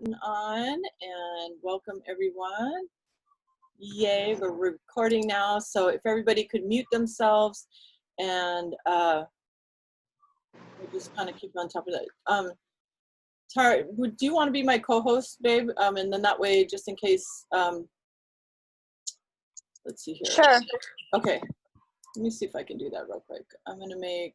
button on, and welcome everyone. Yay, we're recording now, so if everybody could mute themselves, and we'll just kind of keep on top of that. Tara, do you want to be my co-host, babe? And then that way, just in case, let's see here. Sure. Okay, let me see if I can do that real quick. I'm gonna make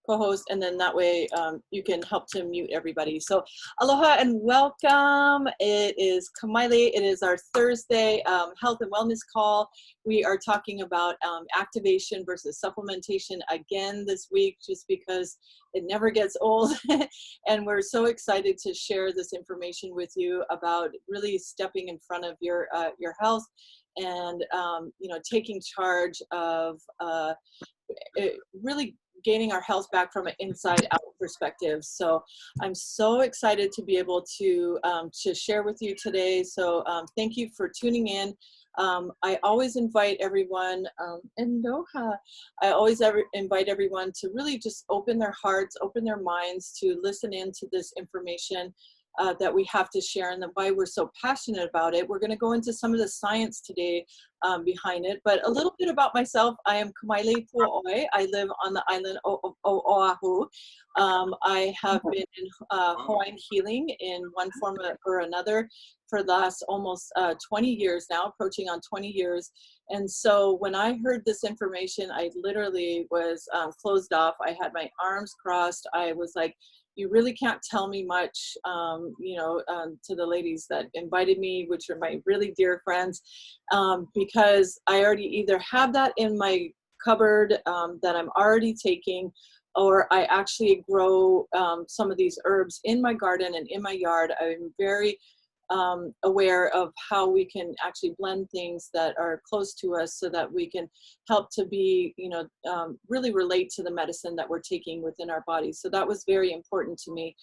co-host, and then that way you can help to mute everybody. So aloha and welcome. It is Kamaile. It is our Thursday health and wellness call. We are talking about activation versus supplementation again this week, just because it never gets old. And we're so excited to share this information with you about really stepping in front of your health and taking charge of really gaining our health back from an inside out perspective. So I'm so excited to be able to share with you today. So thank you for tuning in. I always invite everyone, and Doha, I always invite everyone to really just open their hearts, open their minds to listen into this information that we have to share, and why we're so passionate about it. We're going to go into some of the science today behind it, but a little bit about myself. I am Kamaile Pu'oi. I live on the island of Oahu. I have been in Hawaiian healing in one form or another for the last almost 20 years now, approaching on 20 years. And so when I heard this information, I literally was closed off. I had my arms crossed. I was like, you really can't tell me much, to the ladies that invited me, which are my really dear friends, because I already either have that in my cupboard that I'm already taking, or I actually grow some of these herbs in my garden and in my yard. I'm very aware of how we can actually blend things that are close to us so that we can help to be, really relate to the medicine that we're taking within our bodies. So that was very important to me.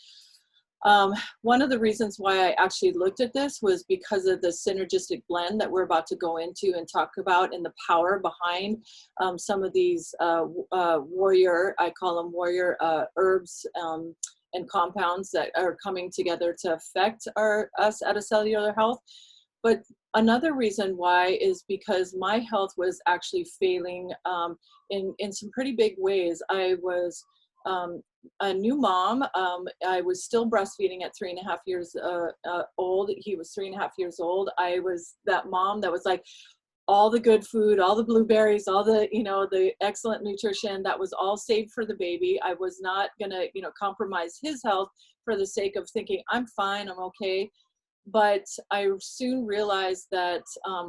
One of the reasons why I actually looked at this was because of the synergistic blend that we're about to go into and talk about, and the power behind some of these warrior, I call them warrior herbs, and compounds that are coming together to affect us at a cellular health. But another reason why is because my health was actually failing in some pretty big ways. I was a new mom. I was still breastfeeding at 3.5 years old. He was 3.5 years old. I was that mom that was like, all the good food, all the blueberries, all the, the excellent nutrition, that was all saved for the baby. I was not gonna, compromise his health for the sake of thinking, I'm fine, I'm okay. But I soon realized that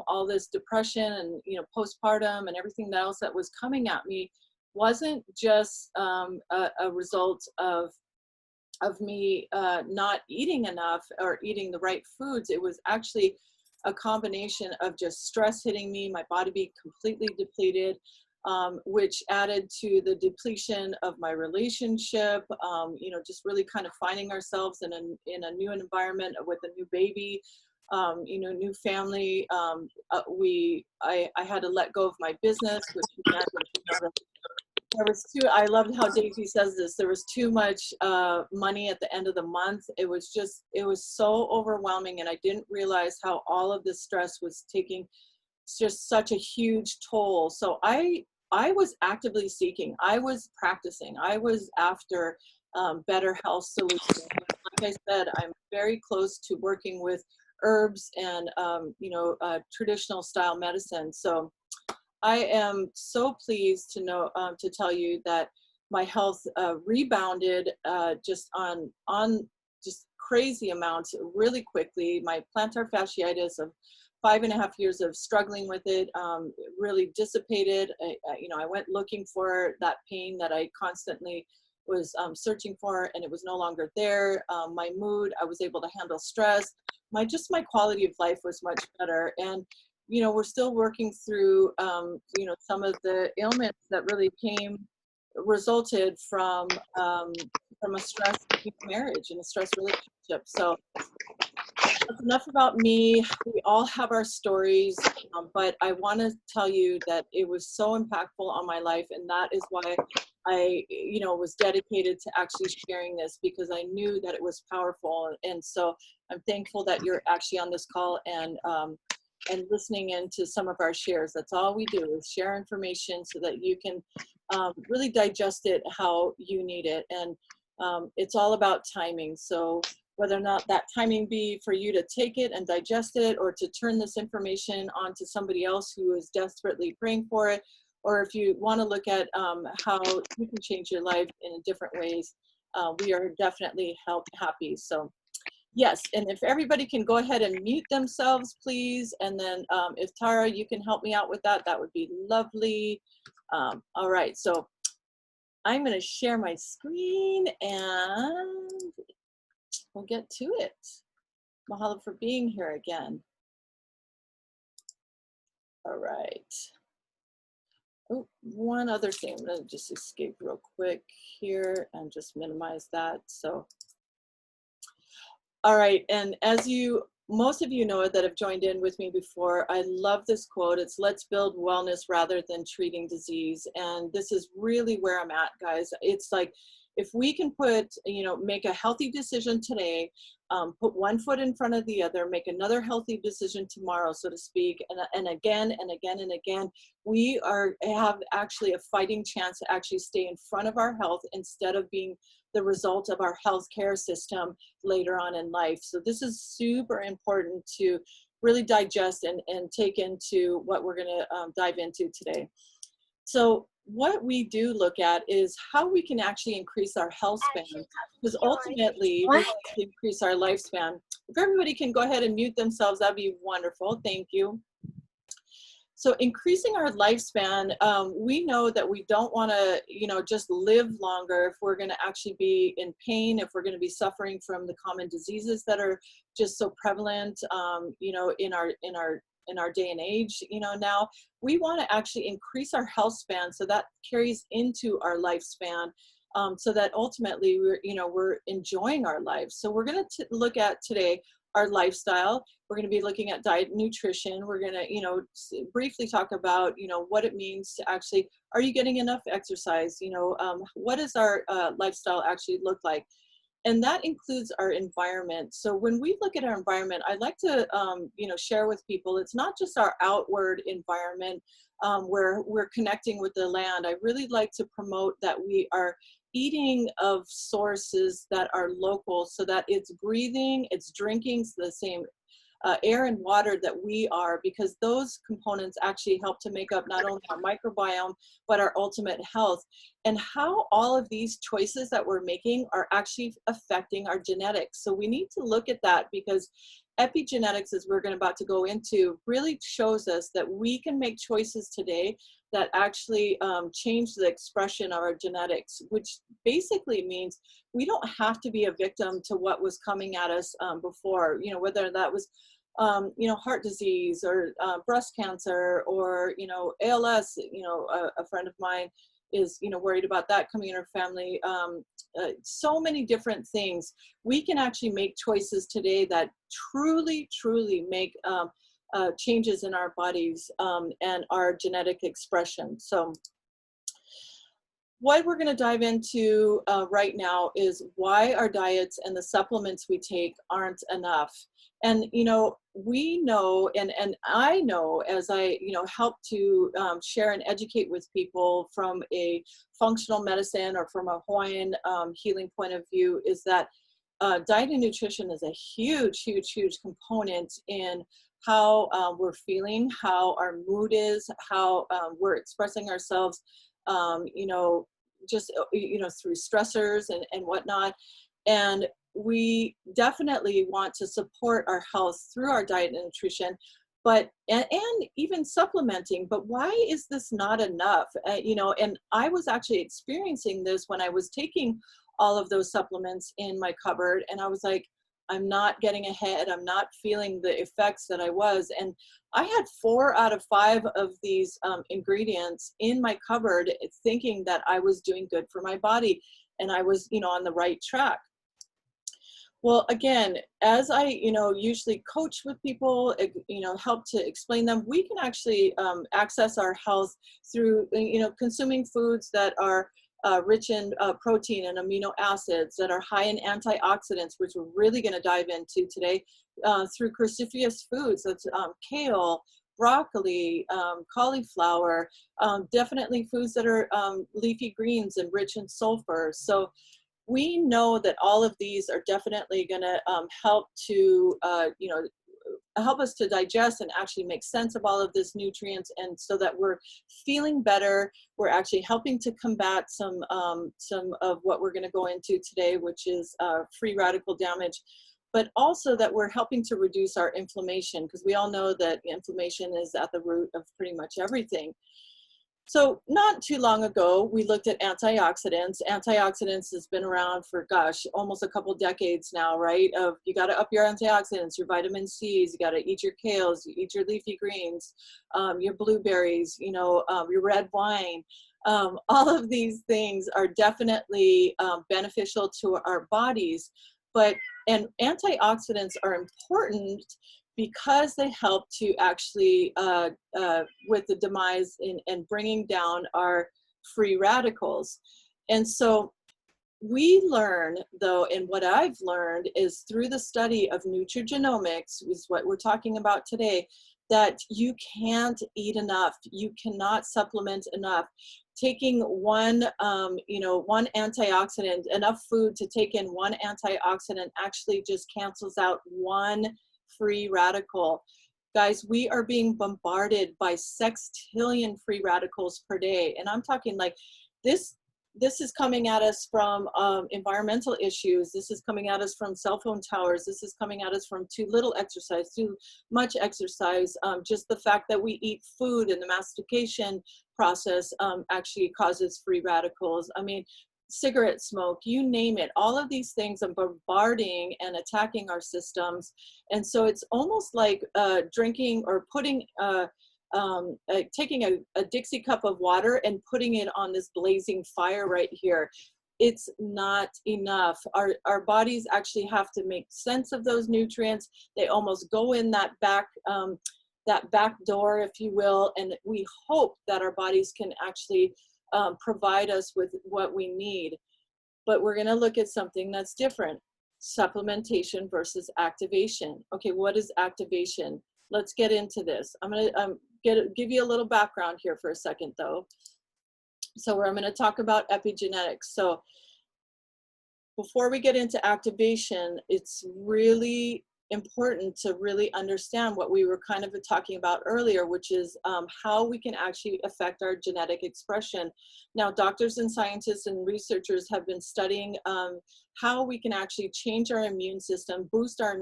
all this depression and, postpartum and everything else that was coming at me wasn't just a result of me not eating enough or eating the right foods. It was actually a combination of just stress hitting me, my body being completely depleted, which added to the depletion of my relationship, just really kind of finding ourselves in a new environment with a new baby, new family. I had to let go of my business, which meant there was I loved how Daisy says this, there was too much money at the end of the month. It was so overwhelming, and I didn't realize how all of this stress was taking just such a huge toll. So I was actively seeking, I was practicing, I was after better health solutions. Like I said, I'm very close to working with herbs and traditional style medicine. So I am so pleased to know, to tell you that my health rebounded just on just crazy amounts really quickly. My plantar fasciitis of 5.5 years of struggling with it really dissipated. I went looking for that pain that I constantly was searching for, and it was no longer there. My mood, I was able to handle stress. My quality of life was much better. And we're still working through, some of the ailments that really resulted from a stress marriage and a stress relationship. So that's enough about me. We all have our stories, but I want to tell you that it was so impactful on my life, and that is why I, you know, was dedicated to actually sharing this because I knew that it was powerful. And so I'm thankful that you're actually on this call and listening into some of our shares. That's all we do, is share information so that you can really digest it how you need it. And it's all about timing. So whether or not that timing be for you to take it and digest it, or to turn this information on to somebody else who is desperately praying for it, or if you want to look at how you can change your life in different ways, we are definitely happy. So yes, and if everybody can go ahead and mute themselves, please. And then if Tara, you can help me out with that, that would be lovely. All right, so I'm going to share my screen and we'll get to it. Mahalo for being here again. All right. Oh, one other thing. I'm going to just escape real quick here and just minimize that. So, all right. And as most of you know that have joined in with me before, I love this quote. It's, "Let's build wellness rather than treating disease." And this is really where I'm at, guys. It's like, if we can make a healthy decision today, put one foot in front of the other, make another healthy decision tomorrow, so to speak, and again and again and again, we have actually a fighting chance to actually stay in front of our health instead of being the result of our healthcare system later on in life. So this is super important to really digest and take into what we're going to dive into today. So what we do look at is how we can actually increase our health span, because ultimately we want to increase our lifespan. If everybody can go ahead and mute themselves, that'd be wonderful. Thank you. So increasing our lifespan, we know that we don't want to, just live longer if we're going to actually be in pain, if we're going to be suffering from the common diseases that are just so prevalent, in our day and age, now we want to actually increase our health span, so that carries into our lifespan, so that ultimately we're enjoying our lives. So we're going to look at today our lifestyle. We're going to be looking at diet and nutrition. We're going to, briefly talk about, what it means to actually, are you getting enough exercise? What does our lifestyle actually look like? And that includes our environment. So when we look at our environment, I'd like to, share with people, it's not just our outward environment where we're connecting with the land. I really like to promote that we are eating of sources that are local, so that it's breathing, it's drinking the same air and water that we are, because those components actually help to make up not only our microbiome, but our ultimate health, and how all of these choices that we're making are actually affecting our genetics. So we need to look at that, because epigenetics, as we're about to go into, really shows us that we can make choices today that actually change the expression of our genetics, which basically means we don't have to be a victim to what was coming at us before, whether that was, heart disease or breast cancer or, ALS. A friend of mine is, worried about that coming in her family. So many different things. We can actually make choices today that truly, truly make changes in our bodies and our genetic expression. So what we're going to dive into right now is why our diets and the supplements we take aren't enough. And, we know, and I know, as I, help to share and educate with people from a functional medicine or from a Hawaiian healing point of view, is that diet and nutrition is a huge, huge, huge component in how we're feeling, how our mood is, how we're expressing ourselves, just, through stressors and whatnot. And we definitely want to support our health through our diet and nutrition, but, and even supplementing. But why is this not enough? And I was actually experiencing this when I was taking all of those supplements in my cupboard, and I was like, I'm not getting ahead. I'm not feeling the effects that I was. And I had 4 out of 5 of these ingredients in my cupboard, thinking that I was doing good for my body and I was, on the right track. Well, again, as I, usually coach with people, help to explain them, we can actually access our health through, consuming foods that are, rich in protein and amino acids, that are high in antioxidants, which we're really going to dive into today, through cruciferous foods. That's kale, broccoli, cauliflower, definitely foods that are leafy greens and rich in sulfur. So we know that all of these are definitely going to help to, help us to digest and actually make sense of all of this nutrients, and so that we're feeling better. We're actually helping to combat some of what we're going to go into today, which is free radical damage, but also that we're helping to reduce our inflammation, because we all know that inflammation is at the root of pretty much everything. So not too long ago, we looked at antioxidants. Antioxidants has been around for, gosh, almost a couple decades now, right? Of you got to up your antioxidants, your vitamin C's, you got to eat your kales, you eat your leafy greens, your blueberries, your red wine. All of these things are definitely beneficial to our bodies. And antioxidants are important because they help to actually, with the demise and bringing down our free radicals. And so we learn, though, and what I've learned is through the study of nutrigenomics, is what we're talking about today, that you can't eat enough. You cannot supplement enough. Taking one antioxidant, enough food to take in one antioxidant actually just cancels out one free radical. Guys, we are being bombarded by sextillion free radicals per day. And I'm talking like this is coming at us from environmental issues. This is coming at us from cell phone towers. This is coming at us from too little exercise, too much exercise. Just the fact that we eat food and the mastication process actually causes free radicals. I mean, cigarette smoke, you name it. All of these things are bombarding and attacking our systems. And so it's almost like drinking or putting taking a Dixie cup of water and putting it on this blazing fire right here. It's not enough. Our bodies actually have to make sense of those nutrients. They almost go in that back door, if you will, and we hope that our bodies can actually provide us with what we need. But we're going to look at something that's different: supplementation versus activation. Okay, what is activation? Let's get into this. I'm going to give you a little background here for a second, though. So I'm going to talk about epigenetics. So before we get into activation, it's really important to really understand what we were kind of talking about earlier, which is how we can actually affect our genetic expression. Now, doctors and scientists and researchers have been studying how we can actually change our immune system, boost our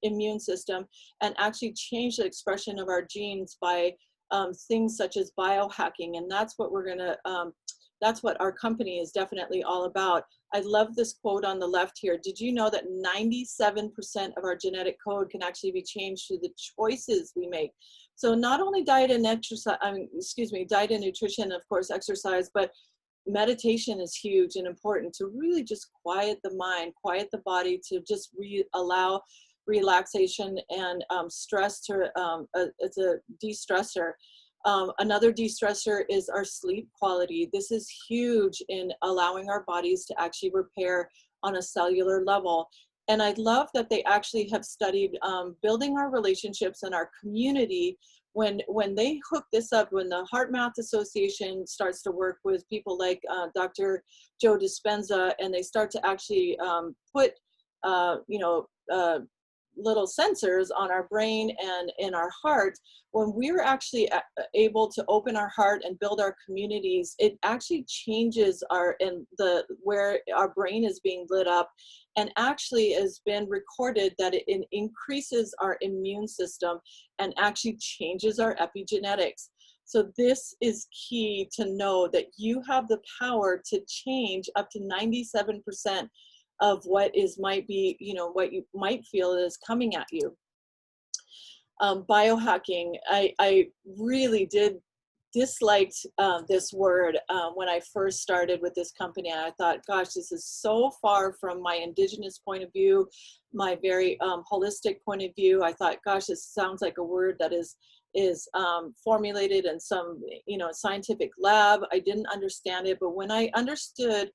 immune system, and actually change the expression of our genes by things such as biohacking. And that's what we're gonna, that's what our company is definitely all about. I love this quote on the left here. Did you know that 97% of our genetic code can actually be changed through the choices we make? So not only diet and exercise, diet and nutrition, of course, exercise, but meditation is huge and important to really just quiet the mind, quiet the body, to just allow relaxation and stress to, it's a de-stressor. Another de-stressor is our sleep quality. This is huge in allowing our bodies to actually repair on a cellular level. And I love that they actually have studied building our relationships in our community. When they hook this up, when the Heart-Mouth Association starts to work with people like Dr. Joe Dispenza, and they start to actually put, little sensors on our brain and in our heart, when we're actually able to open our heart and build our communities, it actually changes where our brain is being lit up, and actually has been recorded that it increases our immune system and actually changes our epigenetics. So this is key to know, that you have the power to change up to 97% of what might be, what you might feel is coming at you. Biohacking, I really disliked this word when I first started with this company. I thought, gosh, this is so far from my indigenous point of view, my very holistic point of view. I thought, gosh, this sounds like a word that is is formulated in some, you know, scientific lab. I didn't understand it, but when I understood,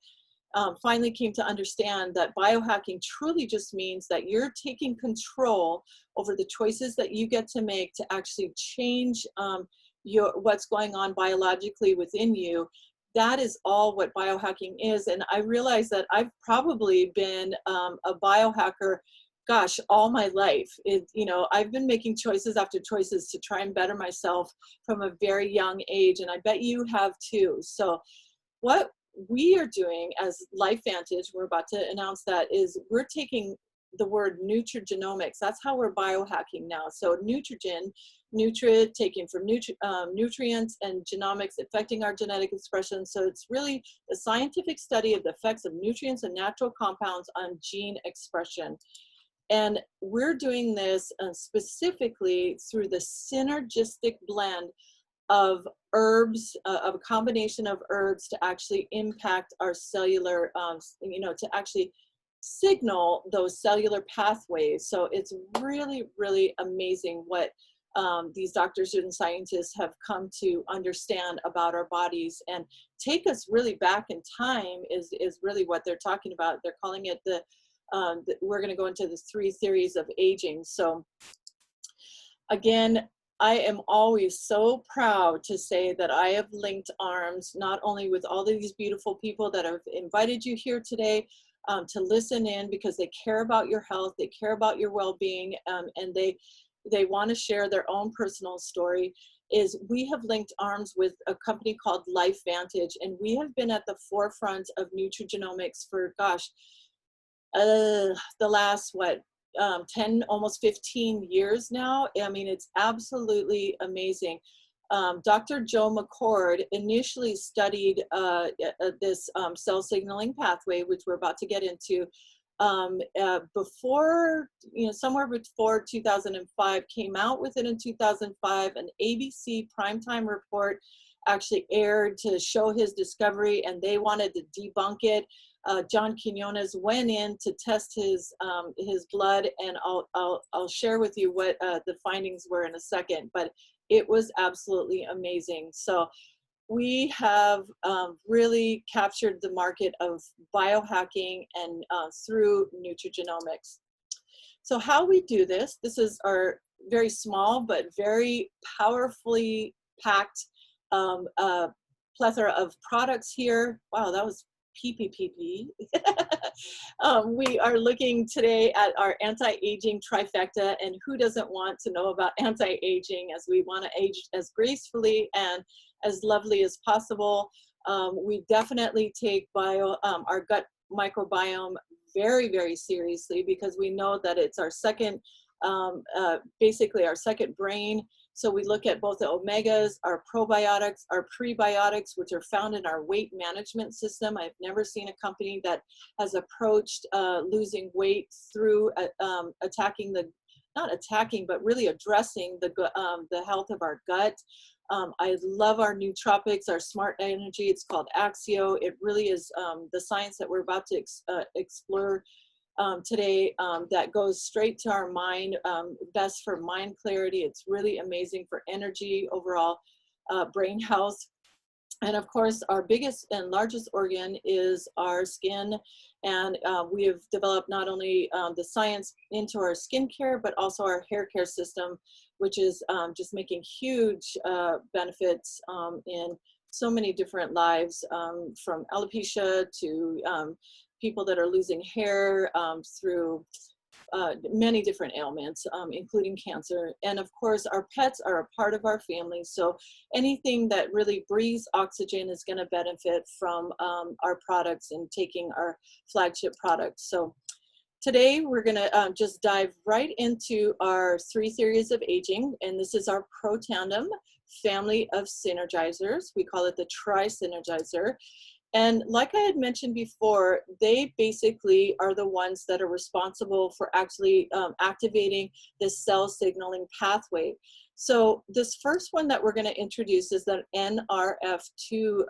finally came to understand that biohacking truly just means that you're taking control over the choices that you get to make to actually change what's going on biologically within you. That is all what biohacking is. And I realized that I've probably been a biohacker, gosh, all my life. You know, I've been making choices after choices to try and better myself from a very young age. And I bet you have too. So what we are doing as LifeVantage, we're about to announce that, is we're taking the word Nutrigenomics. That's how we're biohacking now. So nutrigen, taken from nutrients, and genomics, affecting our genetic expression. So it's really the scientific study of the effects of nutrients and natural compounds on gene expression. And we're doing this specifically through the synergistic blend of herbs, of a combination of herbs to actually impact our cellular, you know, to actually signal those cellular pathways. So it's really, really amazing what these doctors and scientists have come to understand about our bodies, and take us really back in time is really what they're talking about. They're calling it we're going to go into the 3 theories of aging. So again, I am always so proud to say that I have linked arms, not only with all of these beautiful people that have invited you here today to listen in, because they care about your health, they care about your well-being, and they want to share their own personal story. Is we have linked arms with a company called LifeVantage, and we have been at the forefront of nutrigenomics for, gosh, the last, 10, almost 15 years now. I mean, it's absolutely amazing. Dr. Joe McCord initially studied this cell signaling pathway, which we're about to get into, before, you know, somewhere before 2005, came out with it in 2005. An ABC primetime report actually aired to show his discovery, and they wanted to debunk it. John Quinones went in to test his blood, and I'll share with you what the findings were in a second, but it was absolutely amazing. So we have really captured the market of biohacking and through nutrigenomics. So how we do this is our very small but very powerfully packed plethora of products here. Wow, that was PPPP. We are looking today at our anti-aging trifecta, and who doesn't want to know about anti-aging, as we want to age as gracefully and as lovely as possible. We definitely take our gut microbiome very, very seriously, because we know that it's our second, basically our second brain. So we look at both the omegas, our probiotics, our prebiotics, which are found in our weight management system. I've never seen a company that has approached losing weight through attacking not attacking, but really addressing the health of our gut. I love our nootropics, our smart energy. It's called Axio. It really is the science that we're about to explore today, that goes straight to our mind, best for mind clarity. It's really amazing for energy, overall brain health. And of course, our biggest and largest organ is our skin. And we have developed not only the science into our skincare, but also our hair care system, which is just making huge benefits in so many different lives, from alopecia to people that are losing hair, through many different ailments, including cancer. And of course, our pets are a part of our family. So anything that really breathes oxygen is going to benefit from our products and taking our flagship products. So today we're going to just dive right into our 3 theories of aging. And this is our Pro Tandem family of synergizers. We call it the Tri-Synergizer. And like I had mentioned before, they basically are the ones that are responsible for actually activating this cell signaling pathway. So this first one that we're going to introduce is the NRF2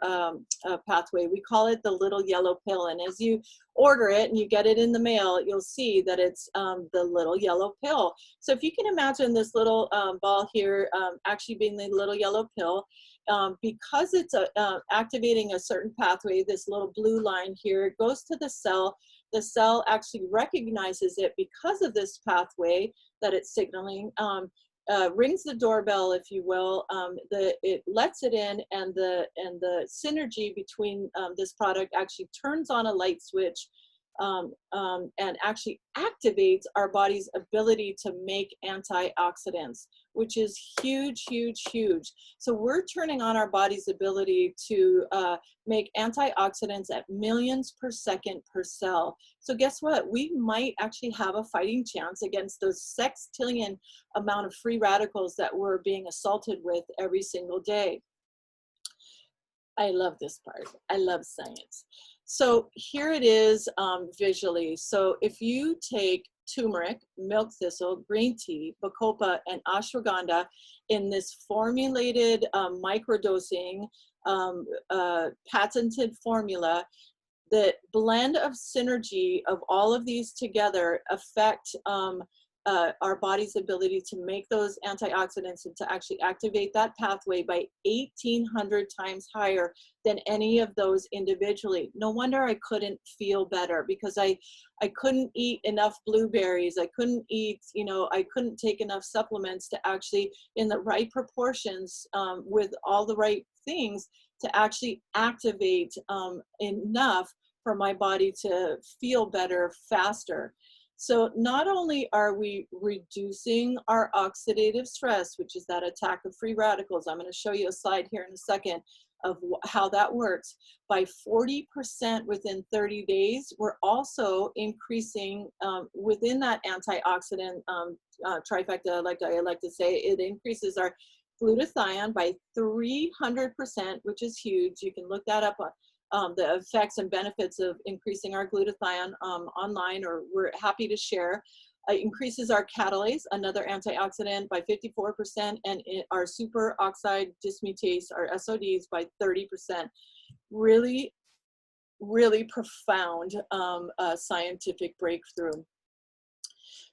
pathway. We call it the little yellow pill. And as you order it and you get it in the mail, you'll see that it's the little yellow pill. So if you can imagine this little ball here actually being the little yellow pill, because it's activating a certain pathway, this little blue line here, it goes to the cell. The cell actually recognizes it because of this pathway that it's signaling. Rings the doorbell, if you will. It lets it in, and the synergy between this product actually turns on a light switch and actually activates our body's ability to make antioxidants, which is huge, huge, huge. So we're turning on our body's ability to make antioxidants at millions per second per cell. So guess what? We might actually have a fighting chance against those sextillion amount of free radicals that we're being assaulted with every single day. I love this part. I love science. So here it is visually. So if you take turmeric, milk thistle, green tea, bacopa, and ashwagandha in this formulated microdosing patented formula, the blend of synergy of all of these together affect our body's ability to make those antioxidants and to actually activate that pathway by 1,800 times higher than any of those individually. No wonder I couldn't feel better, because I couldn't eat enough blueberries. I couldn't eat, I couldn't take enough supplements to actually, in the right proportions, with all the right things, to actually activate enough for my body to feel better faster. So not only are we reducing our oxidative stress, which is that attack of free radicals, I'm going to show you a slide here in a second of how that works, by 40% within 30 days, we're also increasing within that antioxidant trifecta, like I like to say, it increases our glutathione by 300%, which is huge. You can look that up on the effects and benefits of increasing our glutathione online, or we're happy to share. It increases our catalase, another antioxidant, by 54%, and our superoxide dismutase, our SODs, by 30%. Really, really profound scientific breakthrough.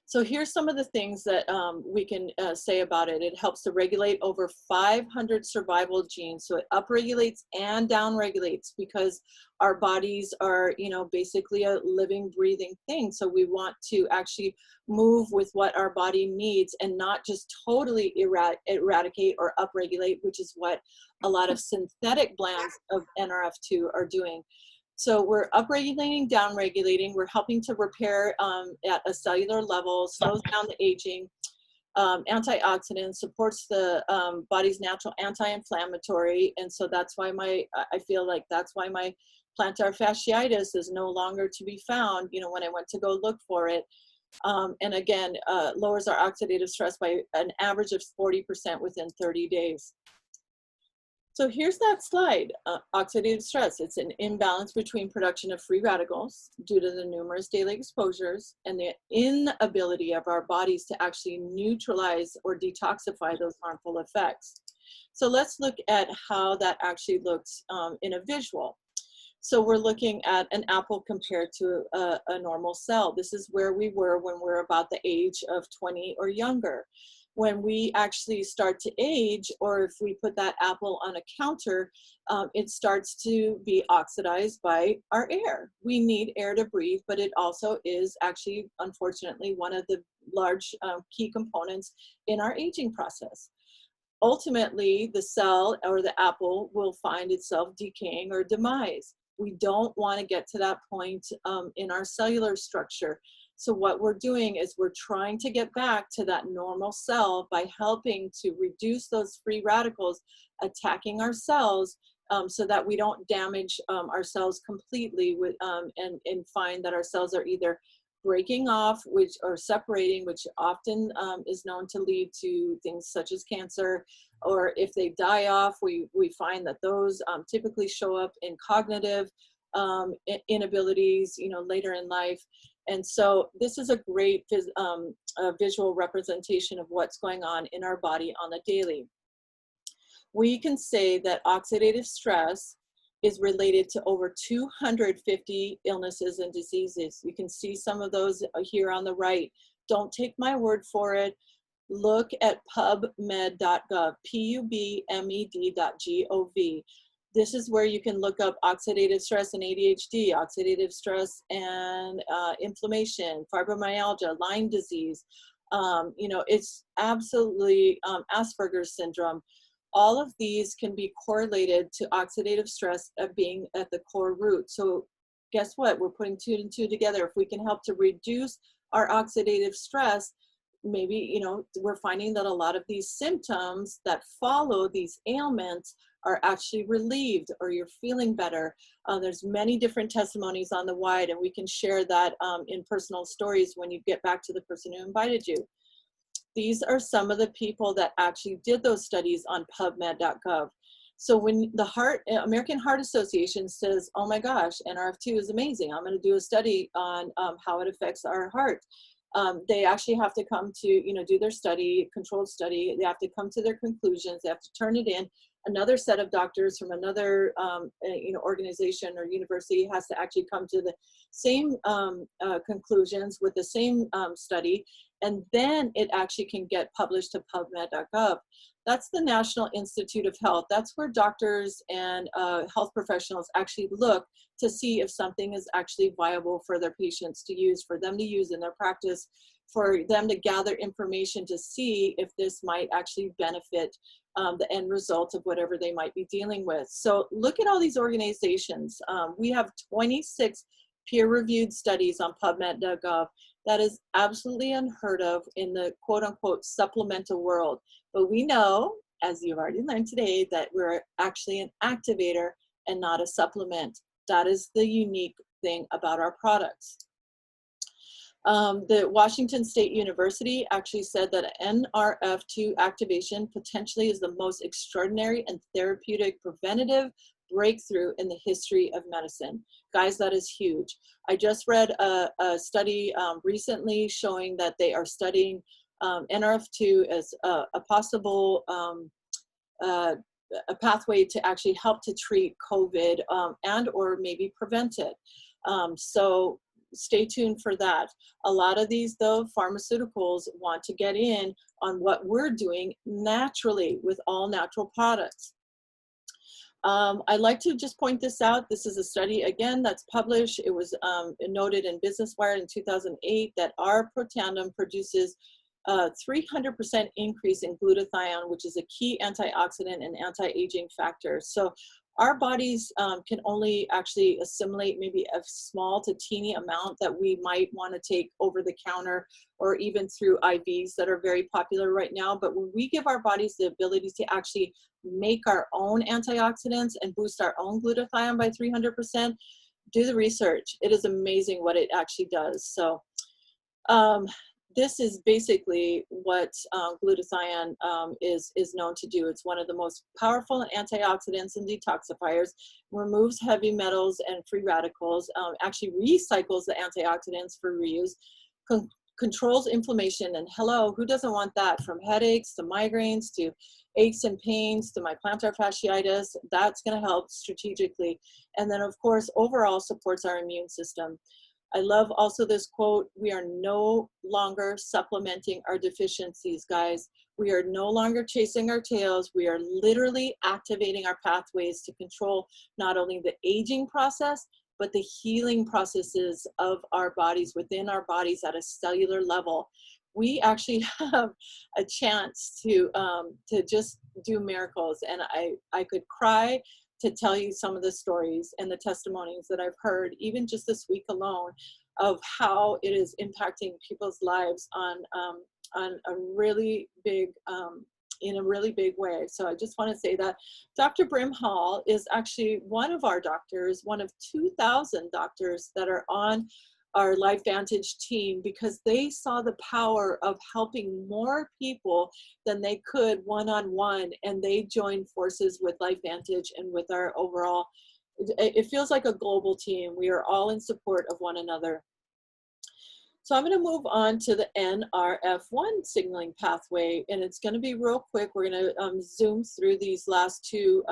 So here's some of the things that we can say about it. It helps to regulate over 500 survival genes. So it upregulates and downregulates, because our bodies are, basically a living, breathing thing. So we want to actually move with what our body needs and not just totally eradicate or upregulate, which is what a lot of synthetic blends of NRF2 are doing. So we're upregulating, downregulating, we're helping to repair at a cellular level, slows down the aging, antioxidant, supports the body's natural anti-inflammatory. And so that's why I feel like that's why my plantar fasciitis is no longer to be found, when I went to go look for it. And again, lowers our oxidative stress by an average of 40% within 30 days. So here's that slide, oxidative stress. It's an imbalance between production of free radicals due to the numerous daily exposures and the inability of our bodies to actually neutralize or detoxify those harmful effects. So let's look at how that actually looks in a visual. So we're looking at an apple compared to a normal cell. This is where we were when we're about the age of 20 or younger. When we actually start to age, or if we put that apple on a counter, it starts to be oxidized by our air. We need air to breathe, but it also is actually, unfortunately, one of the large key components in our aging process. Ultimately, the cell or the apple will find itself decaying or demise. We don't want to get to that point in our cellular structure. So what we're doing is we're trying to get back to that normal cell by helping to reduce those free radicals attacking our cells, so that we don't damage our cells completely with, and find that our cells are either breaking off, or separating, which often is known to lead to things such as cancer. Or if they die off, we find that those typically show up in cognitive inabilities, later in life. And so this is a great visual representation of what's going on in our body on the daily. We can say that oxidative stress is related to over 250 illnesses and diseases. You can see some of those here on the right. Don't take my word for it. Look at pubmed.gov, pubmed.gov. This is where you can look up oxidative stress and ADHD, oxidative stress and inflammation, fibromyalgia, Lyme disease. You know, it's absolutely Asperger's syndrome. All of these can be correlated to oxidative stress being at the core root. So guess what? We're putting 2 and 2 together. If we can help to reduce our oxidative stress, maybe, you know, we're finding that a lot of these symptoms that follow these ailments are actually relieved, or you're feeling better. There's many different testimonies on the wide, and we can share that in personal stories when you get back to the person who invited you. These are some of the people that actually did those studies on PubMed.gov. So when the American Heart Association says, oh my gosh, NRF2 is amazing, I'm going to do a study on how it affects our heart. They actually have to come to, you know, do their study, controlled study. They have to come to their conclusions. They have to turn it in. Another set of doctors from another, you know, organization or university has to actually come to the same conclusions with the same study, and then it actually can get published to PubMed.gov. That's the National Institute of Health. That's where doctors and health professionals actually look to see if something is actually viable for their patients to use, for them to use in their practice, for them to gather information to see if this might actually benefit the end result of whatever they might be dealing with. So look at all these organizations. We have 26 peer-reviewed studies on PubMed.gov. That is absolutely unheard of in the quote-unquote supplemental world. But we know, as you've already learned today, that we're actually an activator and not a supplement. That is the unique thing about our products. The Washington State University actually said that NRF2 activation potentially is the most extraordinary and therapeutic preventative breakthrough in the history of medicine. Guys, that is huge. I just read a study recently showing that they are studying NRF2 as a possible a pathway to actually help to treat COVID and or maybe prevent it. So stay tuned for that. A lot of these, though, pharmaceuticals want to get in on what we're doing naturally with all natural products. I'd like to just point this out. This is a study, again, that's published. It was noted in Business Wire in 2008 that our Protandim produces 300% increase in glutathione, which is a key antioxidant and anti-aging factor. So our bodies can only actually assimilate maybe a small to teeny amount that we might want to take over the counter or even through IVs that are very popular right now. But when we give our bodies the ability to actually make our own antioxidants and boost our own glutathione by 300%, do the research. It is amazing what it actually does. So this is basically what glutathione is known to do. It's one of the most powerful antioxidants and detoxifiers, removes heavy metals and free radicals, actually recycles the antioxidants for reuse, controls inflammation, and hello, who doesn't want that? From headaches to migraines to aches and pains to my plantar fasciitis, that's going to help strategically. And then, of course, overall supports our immune system. I love also this quote, we are no longer supplementing our deficiencies, guys. We are no longer chasing our tails. We are literally activating our pathways to control not only the aging process, but the healing processes of our bodies, within our bodies at a cellular level. We actually have a chance to just do miracles. And I could cry to tell you some of the stories and the testimonies that I've heard, even just this week alone, of how it is impacting people's lives on a really big, in a really big way. So I just want to say that Dr. Brimhall is actually one of our doctors, one of 2,000 doctors that are on our LifeVantage team, because they saw the power of helping more people than they could one-on-one, and they joined forces with LifeVantage and with our overall, it feels like a global team. We are all in support of one another. So I'm going to move on to the NRF1 signaling pathway, and it's going to be real quick. We're going to zoom through these last two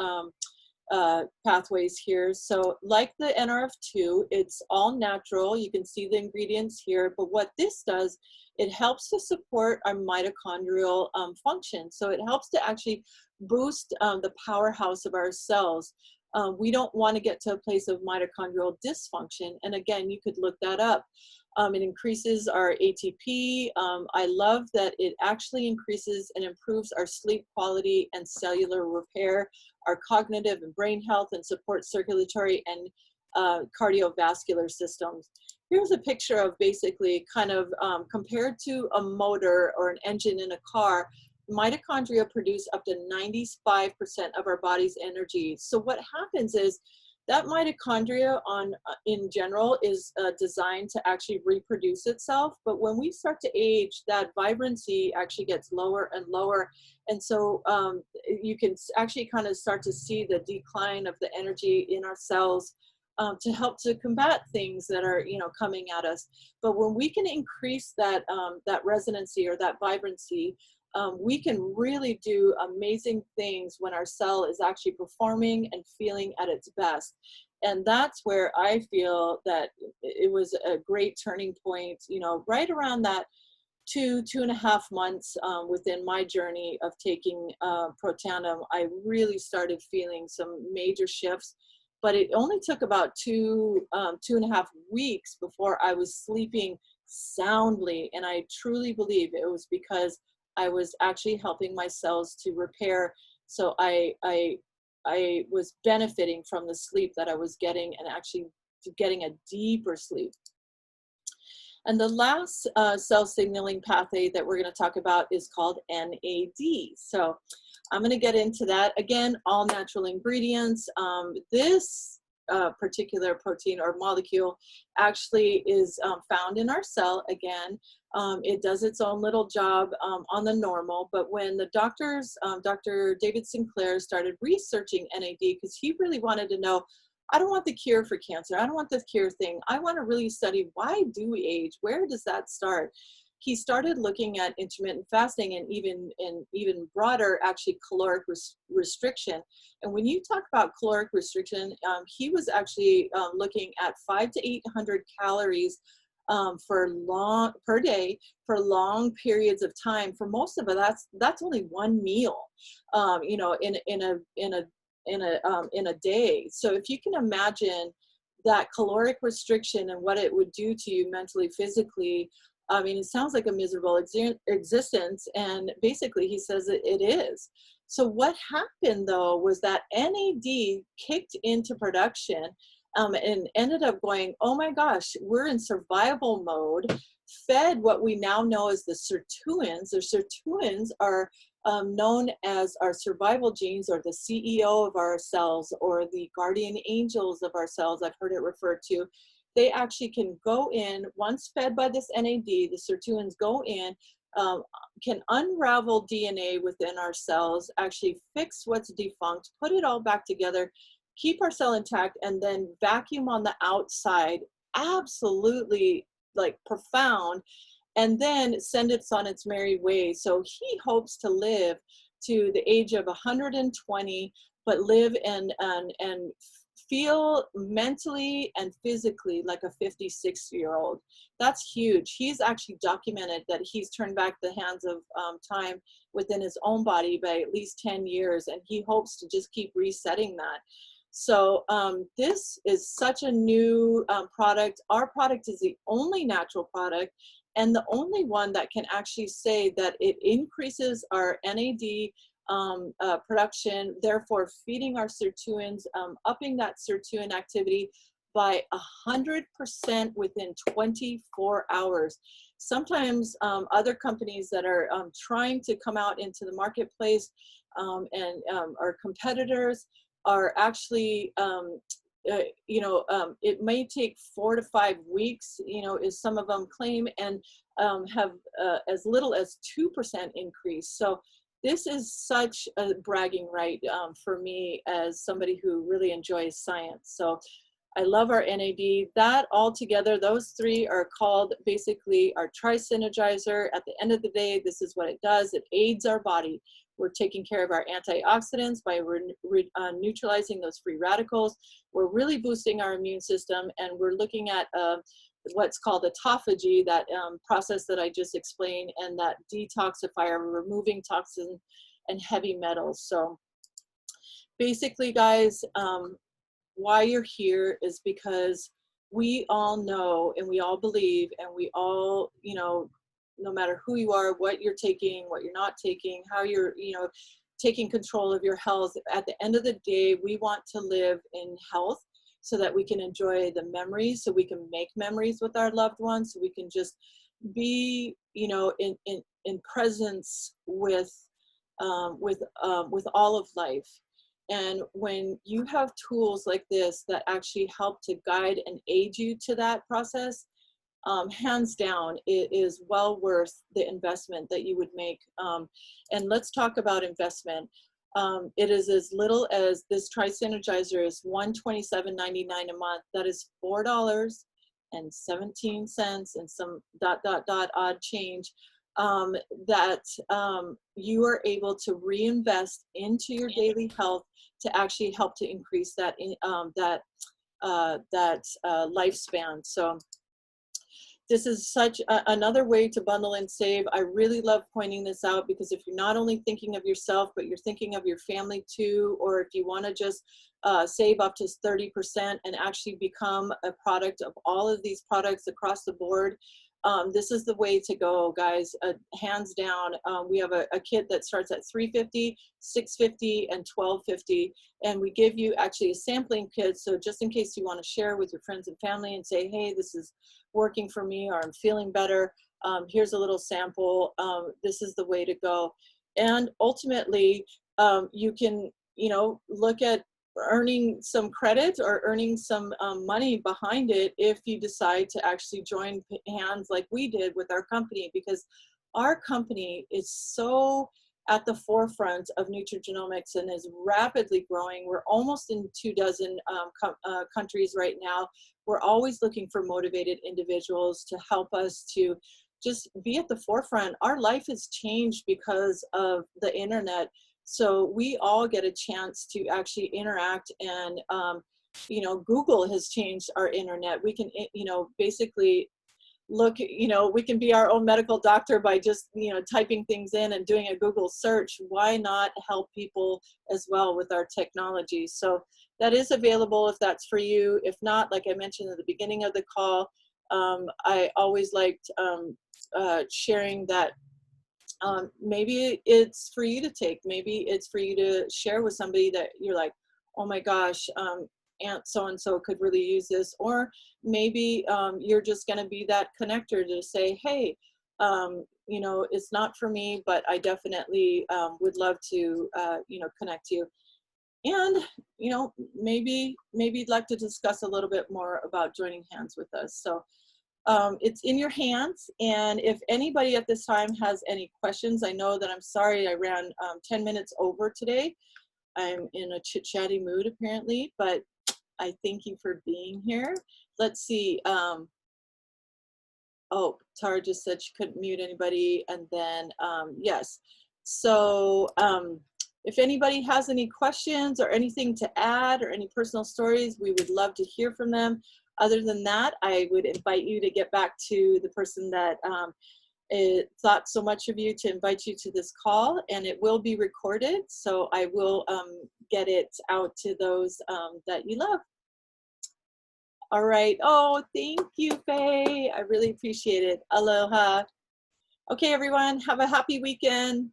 pathways here. So like the NRF2, it's all natural. You can see the ingredients here, but what this does, it helps to support our mitochondrial function. So it helps to actually boost the powerhouse of our cells. We don't want to get to a place of mitochondrial dysfunction. And again, you could look that up. It increases our ATP. I love that it actually increases and improves our sleep quality and cellular repair, our cognitive and brain health, and supports circulatory and cardiovascular systems. Here's a picture of basically kind of compared to a motor or an engine in a car, mitochondria produce up to 95% of our body's energy. So what happens is that mitochondria in general is designed to actually reproduce itself. But when we start to age, that vibrancy actually gets lower and lower. And so you can actually kind of start to see the decline of the energy in our cells to help to combat things that are, coming at us. But when we can increase that, that resonancy or that vibrancy, we can really do amazing things when our cell is actually performing and feeling at its best. And that's where I feel that it was a great turning point, right around that 2.5 months within my journey of taking Protandim. I really started feeling some major shifts, but it only took about 2.5 weeks before I was sleeping soundly. And I truly believe it was because I was actually helping my cells to repair. So I was benefiting from the sleep that I was getting and actually getting a deeper sleep. And the last cell signaling pathway that we're going to talk about is called NAD. So I'm going to get into that. Again, all natural ingredients. This particular protein or molecule actually is found in our cell again. It does its own little job on the normal, but when the doctors, Dr. David Sinclair started researching NAD, because he really wanted to know, I don't want the cure for cancer. I don't want the cure thing. I want to really study, why do we age? Where does that start? He started looking at intermittent fasting and even broader, actually, caloric restriction. And when you talk about caloric restriction, he was actually looking at 500 to 800 calories per day for long periods of time. For most of it, that's only one meal, in a day. So if you can imagine that caloric restriction and what it would do to you mentally, physically, I mean, it sounds like a miserable existence. And basically he says it is. So what happened though was that NAD kicked into production and ended up going, oh my gosh, we're in survival mode, fed what we now know as the sirtuins. The sirtuins are known as our survival genes, or the CEO of our cells, or the guardian angels of our cells. I've heard it referred to. They actually can go in, once fed by this NAD, the sirtuins go in, can unravel DNA within our cells, actually fix what's defunct, put it all back together, keep our cell intact, and then vacuum on the outside, absolutely like profound, and then send it on its merry way. So he hopes to live to the age of 120, but live and feel mentally and physically like a 56-year-old. That's huge. He's actually documented that he's turned back the hands of time within his own body by at least 10 years, and he hopes to just keep resetting that. So this is such a new product. Our product is the only natural product and the only one that can actually say that it increases our NAD production, therefore feeding our sirtuins, upping that sirtuin activity by 100% within 24 hours. Sometimes other companies that are trying to come out into the marketplace and our competitors are actually, it may take 4 to 5 weeks, as some of them claim, and have as little as 2% increase. So this is such a bragging right for me as somebody who really enjoys science. So I love our NAD. That all together, those three are called basically our tri-synergizer. At the end of the day, this is what it does. It aids our body. We're taking care of our antioxidants by neutralizing those free radicals. We're really boosting our immune system, and we're looking at what's called autophagy, that process that I just explained, and that detoxifier, removing toxins and heavy metals. So basically, guys, why you're here is because we all know and we all believe and we all, you know, no matter who you are, what you're taking, what you're not taking, how you're, you know, taking control of your health. At the end of the day, we want to live in health so that we can enjoy the memories, so we can make memories with our loved ones, so we can just be, you know, in presence with all of life. And when you have tools like this that actually help to guide and aid you to that process, hands down, it is well worth the investment that you would make. And let's talk about investment. It is as little as this Tri-Synergizer is $127.99 a month. That is $4.17 and some ... odd change. That you are able to reinvest into your daily health to actually help to increase that lifespan. So this is such another way to bundle and save. I really love pointing this out, because if you're not only thinking of yourself, but you're thinking of your family too, or if you want to just save up to 30% and actually become a product of all of these products across the board, this is the way to go, guys. Hands down. We have a kit that starts at $350, $650, and $1250, and we give you actually a sampling kit. So just in case you want to share with your friends and family and say, hey, this is working for me, or I'm feeling better, here's a little sample. This is the way to go. And ultimately, you can, you know, look at earning some credit or earning some money behind it if you decide to actually join hands like we did with our company, because our company is so at the forefront of nutrigenomics and is rapidly growing. We're almost in 24 countries right now. We're always looking for motivated individuals to help us to just be at the forefront. Our life has changed because of the internet. So we all get a chance to actually interact, and, you know, Google has changed our internet. We can, you know, basically look, you know, we can be our own medical doctor by just, you know, typing things in and doing a Google search. Why not help people as well with our technology? So that is available if that's for you. If not, like I mentioned at the beginning of the call, I always liked sharing that maybe it's for you to take. Maybe it's for you to share with somebody that you're like, oh my gosh, Aunt so-and-so could really use this. Or maybe you're just going to be that connector to say, hey, you know, it's not for me, but I definitely would love to, you know, connect you. And, you know, maybe you'd like to discuss a little bit more about joining hands with us. So it's in your hands. And if anybody at this time has any questions, I know that I'm sorry I ran 10 minutes over today. I'm in a chit-chatty mood apparently, but I thank you for being here. Let's see. Oh, Tara just said she couldn't mute anybody. And then, yes. So if anybody has any questions or anything to add or any personal stories, we would love to hear from them. Other than that, I would invite you to get back to the person that thought so much of you to invite you to this call, and it will be recorded. So I will get it out to those that you love. All right. Oh, thank you, Faye. I really appreciate it. Aloha. Okay, everyone, have a happy weekend.